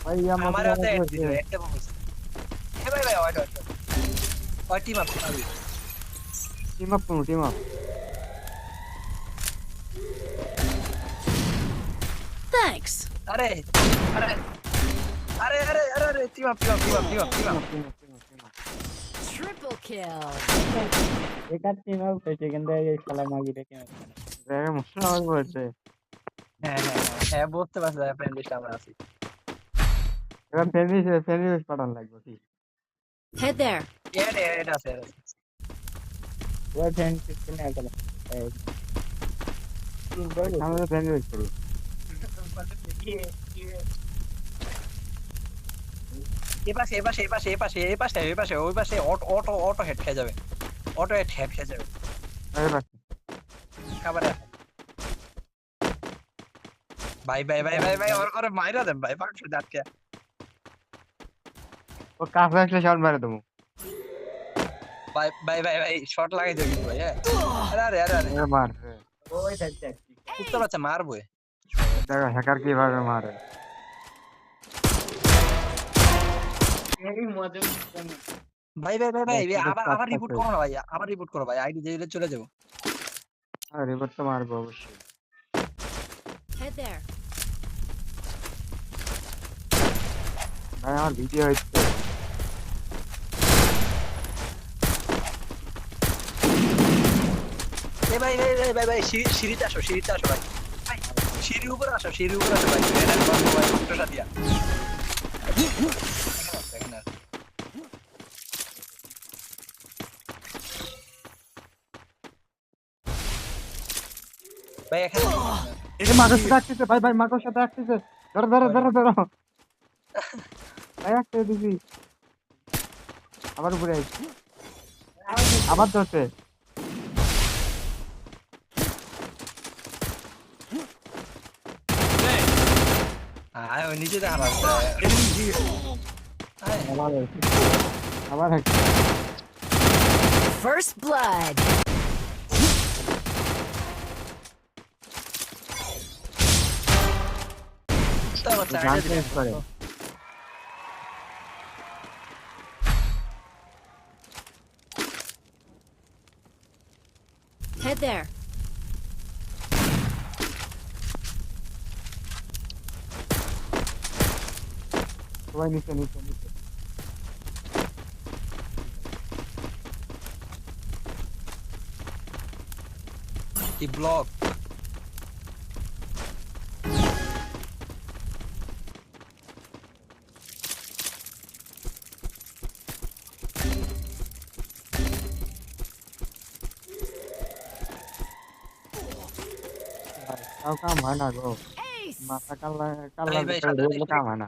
ভাই আমার আমার হাতে হেড দিল একটা ফোকাস এ ভাই ভাই wait wait team up team up Thanks. আরে আরে আরে আরে আরে আরে টিম আপ Triple kill. একার টিম আউট হয়েছে কিন্তু এই শালা মাগিটা টিম আউট করে। দেখে মনে হয় বলছে হ্যাঁ হ্যাঁ হ্যাঁ বুঝতে পারছি ফ্রেন্ড লিস্ট আমরা আছি এবার ফেনিস পাঠান লাগবে কি Head there. এটা আছে ওই ফ্রেন্ড সিস্টেমে একদম এই তিন বড় আমরা ফেনিস করি এ পাশে ওই পাশে অটো হেড খেয়ে যাবে অটো হেড খেয়ে যাবে আরে বাস খাবারে ভাই ওর মাইরা দেন ভাই পাঁচশো আটকে ও কাছে আসলে শট মারে দেবো ভাই শর্ট লাগাই দেবে কিন্তু ভাই হ্যাঁ আরে এ মারছে ওই দেখতে বুঝতে পারছে মারবো দেখো হ্যাকার কিভাবে মারে এই মজা ভাই এটা আবার রিপোর্ট চাপটাছে। করো না ভাই আবার রিপোর্ট করো ভাই আইডি দিলে চলে যাবো আর এবার তো মারবো অবশ্যই Head there. ভাই আমার ভিডিও হচ্ছে ভাই সিঁড়িতে আসো ভাই ভাই সিঁড়ির উপর আসো ভাই ব্যানার বন্ধ ভাই ফটোটা দিয়া এখানে আসো। ভাই এখানে এই মাগের সাথে আসতেছে ভাই মাগের সাথে আসতেছে ধরো ভাই আসতে দিবি আবার উপরে আইছি আবার ধরছে ওই নিচে দেখা পাবো আবার একটা First blood. গান চেঞ্জ করে Head there. সবাই নিচে কি ব্লক কাউ কাম হয় না গো Ace. মাথা কাল্লা ভাই, কাম হয় না